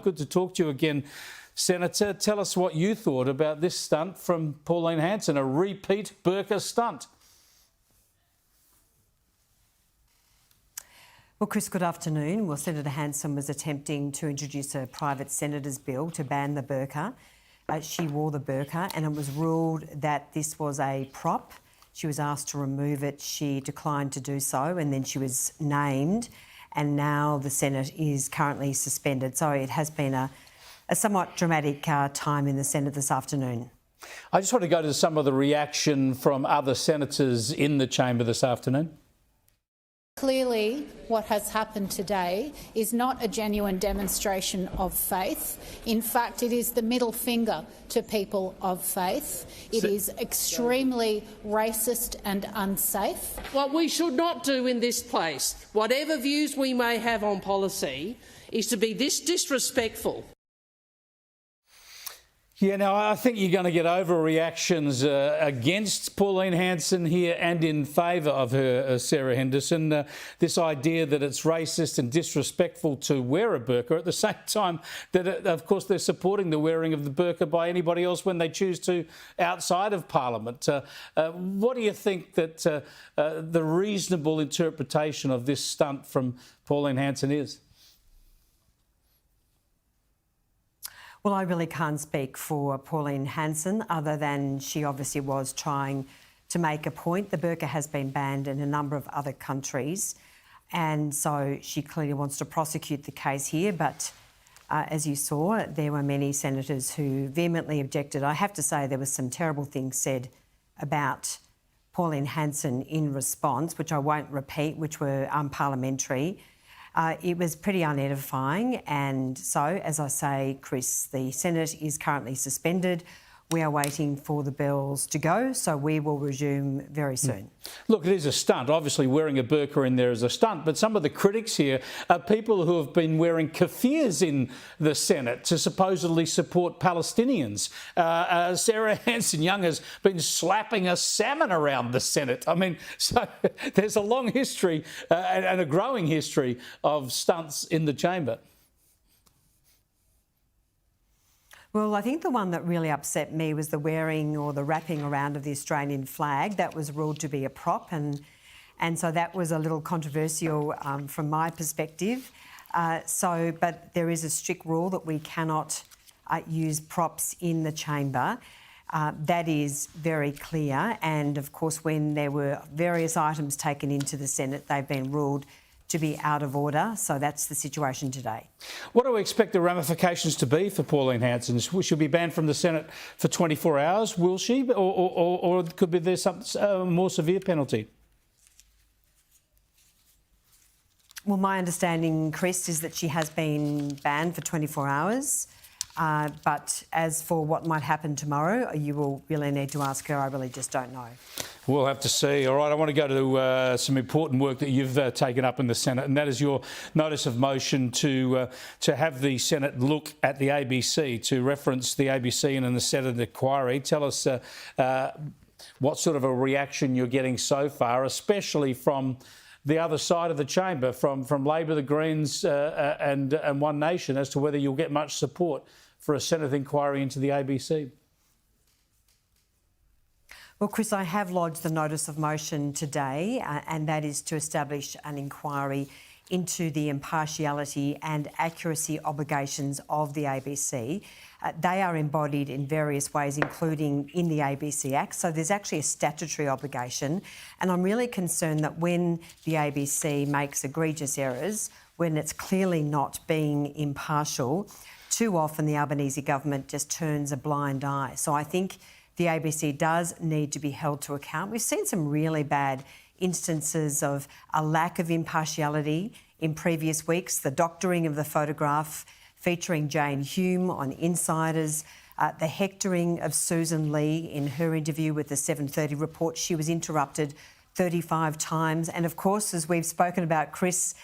Good to talk to you again, Senator. Tell us what you thought about this stunt from Pauline Hanson, a repeat burka stunt. Well, Chris, good afternoon. Well, Senator Hanson was attempting to introduce a private senator's bill to ban the burka. She wore the burka and it was ruled that this was a prop. She was asked to remove it. She declined to do so and then she was named, and now the Senate is currently suspended. So it has been a somewhat dramatic time in the Senate this afternoon. I just want to go to some of the reaction from other senators in the chamber this afternoon. Clearly, what has happened today is not a genuine demonstration of faith. In fact, it is the middle finger to people of faith. It is extremely racist and unsafe. What we should not do in this place, whatever views we may have on policy, is to be this disrespectful. Yeah, now I think you're going to get overreactions against Pauline Hanson here and in favour of her, Sarah Henderson. This idea that it's racist and disrespectful to wear a burqa at the same time that, of course, they're supporting the wearing of the burqa by anybody else when they choose to outside of Parliament. What do you think that the reasonable interpretation of this stunt from Pauline Hanson is? Well, I really can't speak for Pauline Hanson other than she obviously was trying to make a point. The burqa has been banned in a number of other countries, and so she clearly wants to prosecute the case here. But as you saw, there were many senators who vehemently objected. I have to say there were some terrible things said about Pauline Hanson in response, which I won't repeat, which were unparliamentary. It was pretty unedifying, and so, as I say, Chris, the Senate is currently suspended. We are waiting for the bells to go, so we will resume very soon. Look, it is a stunt. Obviously, wearing a burqa in there is a stunt, but some of the critics here are people who have been wearing kaffirs in the Senate to supposedly support Palestinians. Sarah Hanson-Young has been slapping a salmon around the Senate. I mean, so there's a long history and a growing history of stunts in the chamber. Well, I think the one that really upset me was the wearing or the wrapping around of the Australian flag. That was ruled to be a prop, and so that was a little controversial from my perspective. But there is a strict rule that we cannot use props in the chamber. That is very clear, and of course when there were various items taken into the Senate, they've been ruled to be out of order, so that's the situation today. What do we expect the ramifications to be for Pauline Hanson? She'll be banned from the Senate for 24 hours, will she? Or could be there some more severe penalty? Well, my understanding, Chris, is that she has been banned for 24 hours. But as for what might happen tomorrow, you will really need to ask her. I really just don't know. We'll have to see. All right, I want to go to some important work that you've taken up in the Senate, and that is your notice of motion to have the Senate look at the ABC, to reference the ABC and the Senate inquiry. Tell us what sort of a reaction you're getting so far, especially from the other side of the chamber, from Labor, the Greens and One Nation, as to whether you'll get much support for a Senate inquiry into the ABC. Well, Chris, I have lodged the notice of motion today, and that is to establish an inquiry into the impartiality and accuracy obligations of the ABC. They are embodied in various ways, including in the ABC Act. So there's actually a statutory obligation. And I'm really concerned that when the ABC makes egregious errors, when it's clearly not being impartial, too often the Albanese government just turns a blind eye. So I think the ABC does need to be held to account. We've seen some really bad instances of a lack of impartiality in previous weeks. The doctoring of the photograph featuring Jane Hume on Insiders, the hectoring of Susan Lee in her interview with the 7:30 report. She was interrupted 35 times. And of course, as we've spoken about, Chris,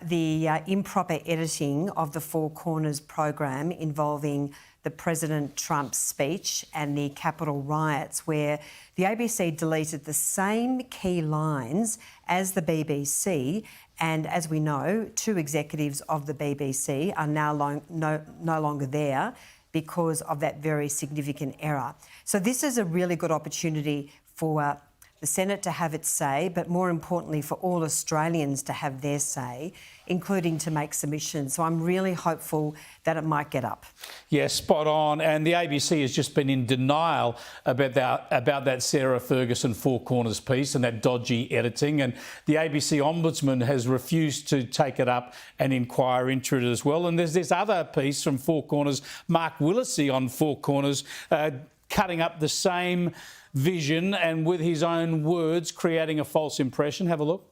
the improper editing of the Four Corners program involving the President Trump's speech and the Capitol riots, where the ABC deleted the same key lines as the BBC And as we know, 2 executives of the BBC are now no longer there because of that very significant error. So this is a really good opportunity for the Senate to have its say, but more importantly for all Australians to have their say, including to make submissions. So I'm really hopeful that it might get up. Yeah, spot on. And the ABC has just been in denial about that Sarah Ferguson Four Corners piece and that dodgy editing. And the ABC Ombudsman has refused to take it up and inquire into it as well. And there's this other piece from Four Corners, Mark Willisey on Four Corners, cutting up the same vision and with his own words creating a false impression. Have a look.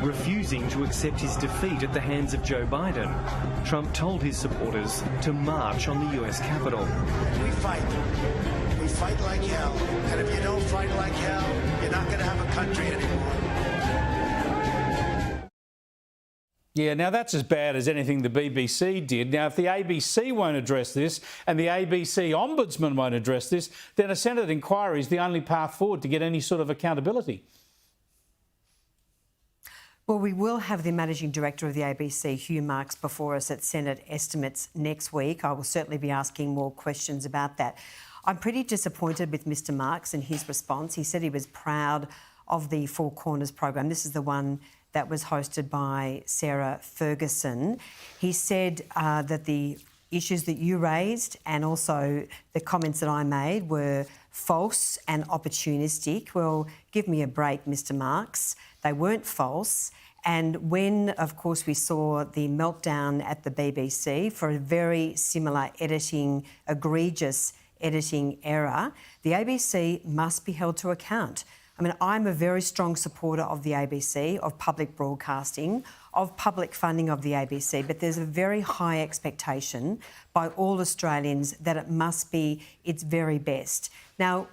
Refusing to accept his defeat at the hands of Joe Biden, Trump told his supporters to march on the US Capitol. We fight. We fight like hell. And if you don't fight like hell, you're not going to have a country anymore. Yeah, now that's as bad as anything the BBC did. Now, if the ABC won't address this and the ABC Ombudsman won't address this, then a Senate inquiry is the only path forward to get any sort of accountability. Well, we will have the Managing Director of the ABC, Hugh Marks, before us at Senate estimates next week. I will certainly be asking more questions about that. I'm pretty disappointed with Mr Marks and his response. He said he was proud of the Four Corners program. This is the one that was hosted by Sarah Ferguson. He said that the issues that you raised and also the comments that I made were false and opportunistic. Well, give me a break, Mr Marks. They weren't false. And when, of course, we saw the meltdown at the BBC for a very similar egregious editing error, the ABC must be held to account. I mean, I'm a very strong supporter of the ABC, of public broadcasting, of public funding of the ABC, but there's a very high expectation by all Australians that it must be its very best. Now,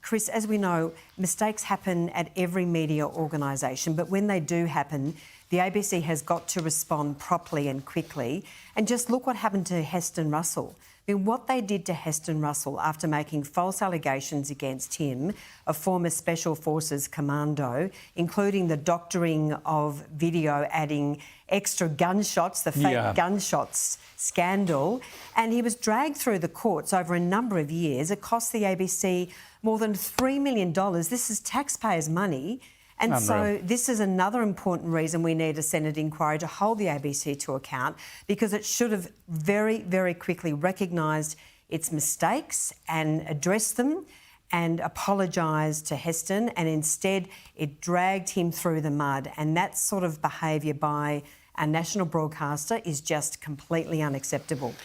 Chris, as we know, mistakes happen at every media organisation, but when they do happen, the ABC has got to respond properly and quickly. And just look what happened to Heston Russell. I mean, what they did to Heston Russell after making false allegations against him, a former Special Forces commando, including the doctoring of video adding extra gunshots, the fake gunshots scandal, and he was dragged through the courts over a number of years. It cost the ABC more than $3 million. This is taxpayers' money. And so this is another important reason we need a Senate inquiry to hold the ABC to account, because it should have very, very quickly recognised its mistakes and addressed them and apologised to Heston, and instead it dragged him through the mud. And that sort of behaviour by a national broadcaster is just completely unacceptable.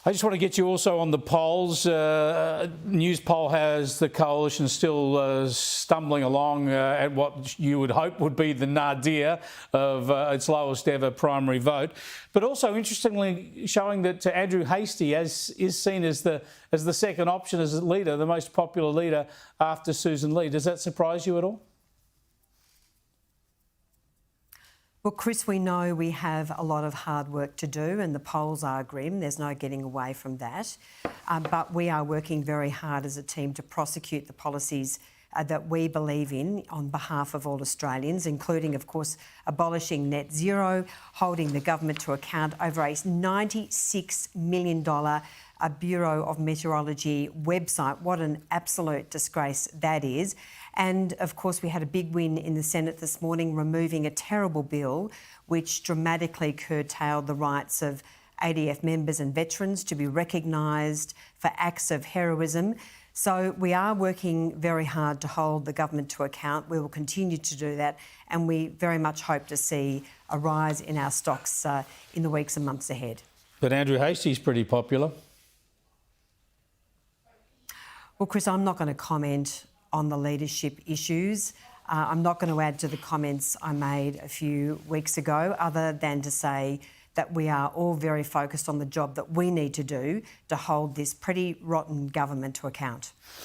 I just want to get you also on the polls. News poll has the coalition still stumbling along at what you would hope would be the nadir of its lowest ever primary vote. But also, interestingly, showing that Andrew Hastie is seen as the second option as a leader, the most popular leader after Susan Lee. Does that surprise you at all? Well, Chris, we know we have a lot of hard work to do and the polls are grim. There's no getting away from that. But we are working very hard as a team to prosecute the policies that we believe in on behalf of all Australians, including, of course, abolishing net zero, holding the government to account over a $96 million Bureau of Meteorology website. What an absolute disgrace that is. And, of course, we had a big win in the Senate this morning, removing a terrible bill which dramatically curtailed the rights of ADF members and veterans to be recognised for acts of heroism. So we are working very hard to hold the government to account. We will continue to do that, and we very much hope to see a rise in our stocks in the weeks and months ahead. But Andrew Hastie's pretty popular. Well, Chris, I'm not going to comment on the leadership issues. I'm not going to add to the comments I made a few weeks ago, other than to say that we are all very focused on the job that we need to do to hold this pretty rotten government to account.